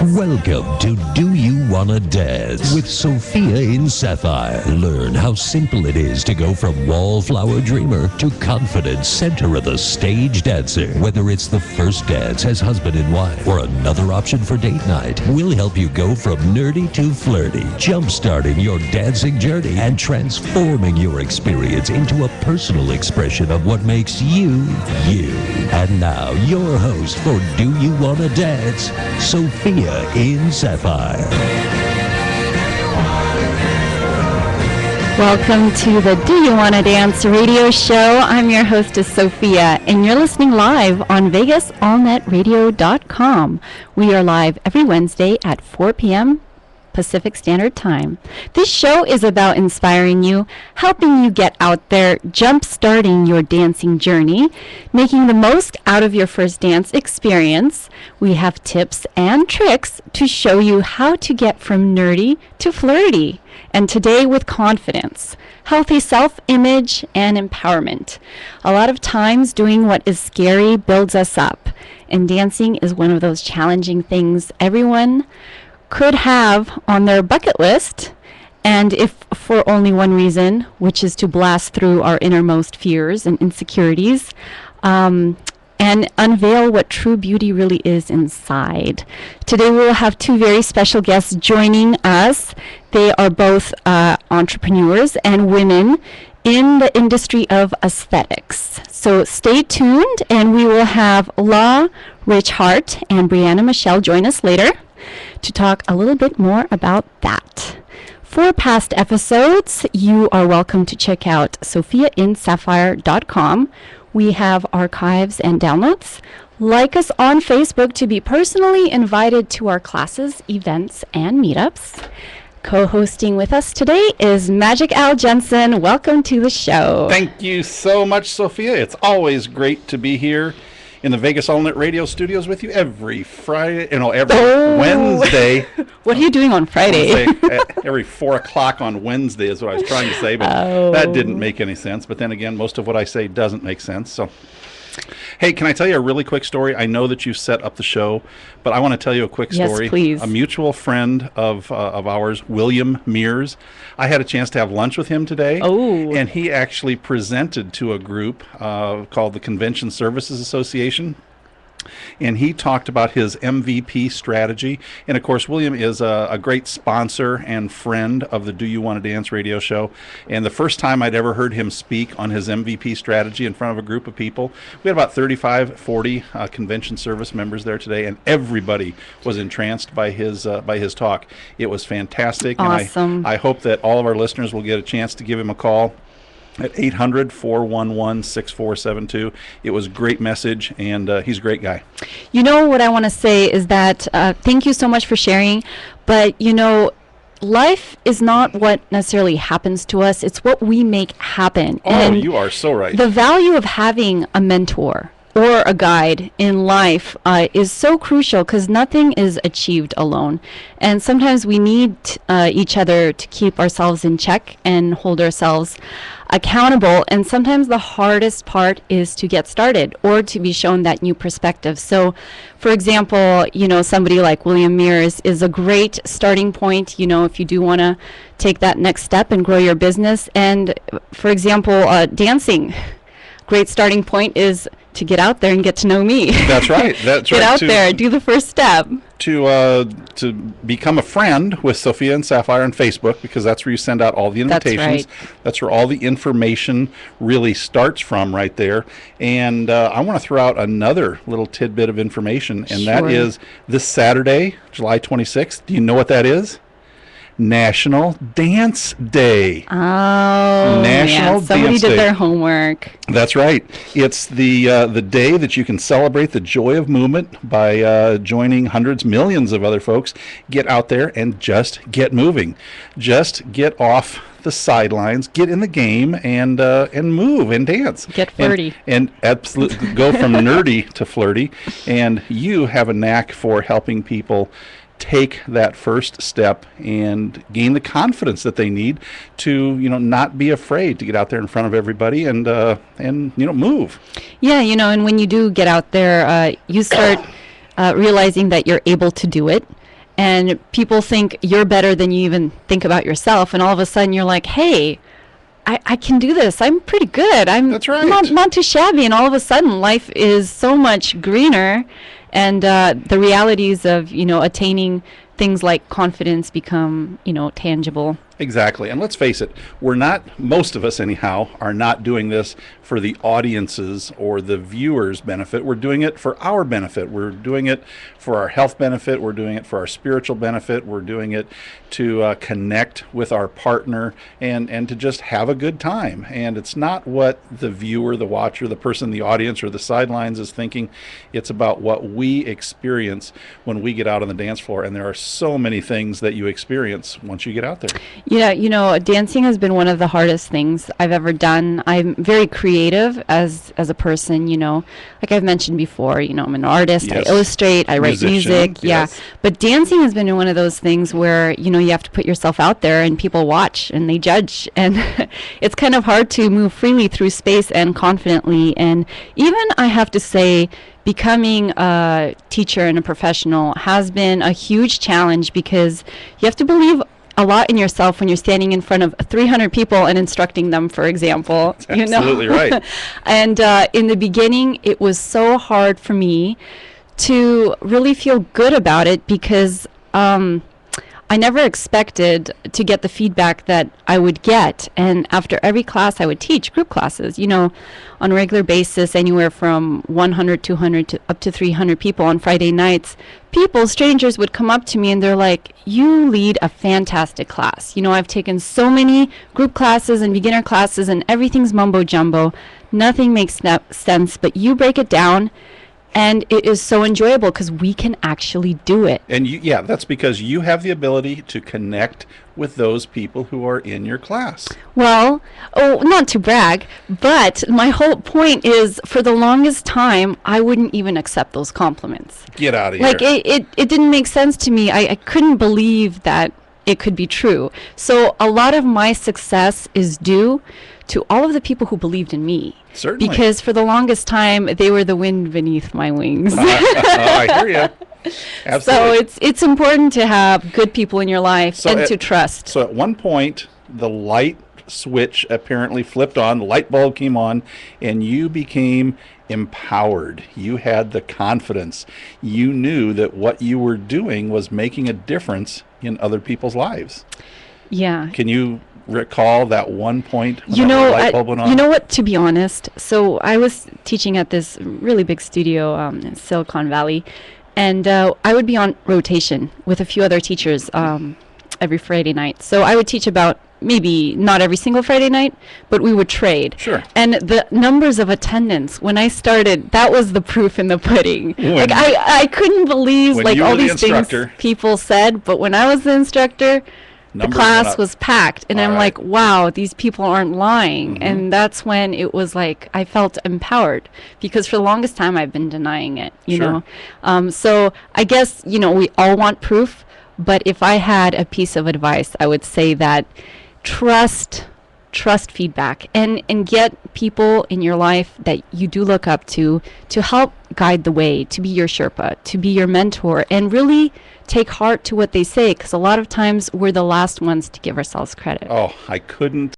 Welcome to Do You Wanna Dance with Sophia in Sapphire. Learn how simple it is to go from wallflower dreamer to confident center of the stage dancer. Whether it's the first dance as husband and wife or another option for date night, we'll help you go from nerdy to flirty, jump-starting your dancing journey and transforming your experience into a personal expression of what makes you, you. And now, your host for Do You Wanna Dance, Sophia in Sapphire. Welcome to the Do You Wanna Dance radio show. I'm your hostess, Sophia, and you're listening live on VegasAllNetRadio.com. We are live every Wednesday at 4 p.m. Pacific Standard Time. This show is about inspiring you, helping you get out there, jump-starting your dancing journey, making the most out of your first dance experience. We have tips and tricks to show you how to get from nerdy to flirty, and today with confidence, healthy self-image, and empowerment. A lot of times doing what is scary builds us up, and dancing is one of those challenging things everyone could have on their bucket list, and if for only one reason, which is to blast through our innermost fears and insecurities, and unveil what true beauty really is inside. Today we will have two very special guests joining us. They are both entrepreneurs and women in the industry of aesthetics. So stay tuned, and we will have La Richhart and Brianna Michelle join us later to talk a little bit more about that. For past episodes, you are welcome to check out sophiainsapphire.com. We have archives and downloads. Like us on Facebook to be personally invited to our classes, events, and meetups. Co-hosting with us today is Magic Al Jensen. Welcome to the show. Thank you so much, Sophia. It's always great to be here in the Vegas All-Net Radio studios with you every Friday, every Wednesday. What are you doing on Friday? Every 4 o'clock on Wednesday is what I was trying to say, but that didn't make any sense. But then again, most of what I say doesn't make sense. So, hey, can I tell you a really quick story? I know that you set up the show, but I want to tell you a quick story. Yes, please. A mutual friend of ours, William Mears, I had a chance to have lunch with him today. Oh. And he actually presented to a group called the Convention Services Association. And he talked about his MVP strategy. And, of course, William is a great sponsor and friend of the Do You Want to Dance radio show. And the first time I'd ever heard him speak on his MVP strategy in front of a group of people, we had about 35, 40 convention service members there today, and everybody was entranced by his talk. It was fantastic. Awesome. And I hope that all of our listeners will get a chance to give him a call at 800-411-6472. It was a great message, and he's a great guy. You know what I want to say is that thank you so much for sharing, but life is not what necessarily happens to us, it's what we make happen. Oh, and you are so right. The value of having a mentor or a guide in life is so crucial, because nothing is achieved alone. And sometimes we need each other to keep ourselves in check and hold ourselves accountable. And sometimes the hardest part is to get started or to be shown that new perspective. So, for example, somebody like William Mears is a great starting point, if you do want to take that next step and grow your business. And, for example, dancing. Great starting point is to get out there and get to know me. That's right. That's get right. out there, do the first step. To become a friend with Sophia and Sapphire on Facebook, because that's where you send out all the invitations. That's right. That's where all the information really starts from, right there. And I want to throw out another little tidbit of information, and that is this Saturday, July 26th. Do you know what that is? National Dance Day. Oh, National somebody Dance did Day. their homework. That's right. It's the day that you can celebrate the joy of movement by joining hundreds, millions of other folks. Get out there and just get moving. Just get off the sidelines, get in the game, and move and dance. Get flirty. And absolutely go from nerdy to flirty. And you have a knack for helping people take that first step and gain the confidence that they need to, not be afraid to get out there in front of everybody and move. Yeah, and when you do get out there, you start realizing that you're able to do it. and people think you're better than you even think about yourself, and all of a sudden you're like, hey, I can do this. I'm pretty good. That's right. Not too shabby. And all of a sudden, life is so much greener, and the realities of, attaining things like confidence become, tangible. Exactly. And let's face it, most of us anyhow, are not doing this for the audience's or the viewer's benefit. We're doing it for our benefit. We're doing it for our health benefit. We're doing it for our spiritual benefit. We're doing it to connect with our partner and to just have a good time. And it's not what the viewer, the watcher, the person in the audience or the sidelines is thinking. It's about what we experience when we get out on the dance floor. And there are so many things that you experience once you get out there. Yeah, dancing has been one of the hardest things I've ever done. I'm very creative as a person, like I've mentioned before, I'm an artist, Yes. I illustrate, I write Musician, music, yes. yeah. But dancing has been one of those things where, you have to put yourself out there and people watch and they judge, and it's kind of hard to move freely through space and confidently. And even, I have to say, becoming a teacher and a professional has been a huge challenge, because you have to believe a lot in yourself when you're standing in front of 300 people and instructing them, for example. That's absolutely right. And in the beginning, it was so hard for me to really feel good about it, because I never expected to get the feedback that I would get. And after every class, I would teach group classes, on a regular basis, anywhere from 100, 200 to up to 300 people on Friday nights. Strangers would come up to me and they're like, you lead a fantastic class. I've taken so many group classes and beginner classes and everything's mumbo jumbo. Nothing makes sense, but you break it down. And it is so enjoyable because we can actually do it. And that's because you have the ability to connect with those people who are in your class. Well, not to brag, but my whole point is, for the longest time, I wouldn't even accept those compliments. Get out of here. Like, it didn't make sense to me. I couldn't believe that it could be true. So a lot of my success is due to all of the people who believed in me. Certainly. Because for the longest time, they were the wind beneath my wings. I hear you. Absolutely. So it's important to have good people in your life and to trust. So at one point, the light switch apparently flipped on, the light bulb came on, and you became empowered. You had the confidence. You knew that what you were doing was making a difference in other people's lives. Yeah. Can you recall that one point when that light bulb went on? You know what, to be honest, so I was teaching at this really big studio in Silicon Valley, and I would be on rotation with a few other teachers every Friday night. So I would teach about, maybe not every single Friday night, but we would trade. Sure. And the numbers of attendance, when I started, that was the proof in the pudding. Like, I couldn't believe all these things people said, but when I was the instructor, the class was packed, and I'm like, wow, these people aren't lying. Mm-hmm. And that's when it was like, I felt empowered, because for the longest time I've been denying it, you know. So I guess, we all want proof, but if I had a piece of advice, I would say that trust feedback, and get people in your life that you do look up to help guide the way, to be your Sherpa, to be your mentor, and really take heart to what they say, because a lot of times we're the last ones to give ourselves credit. Oh, I couldn't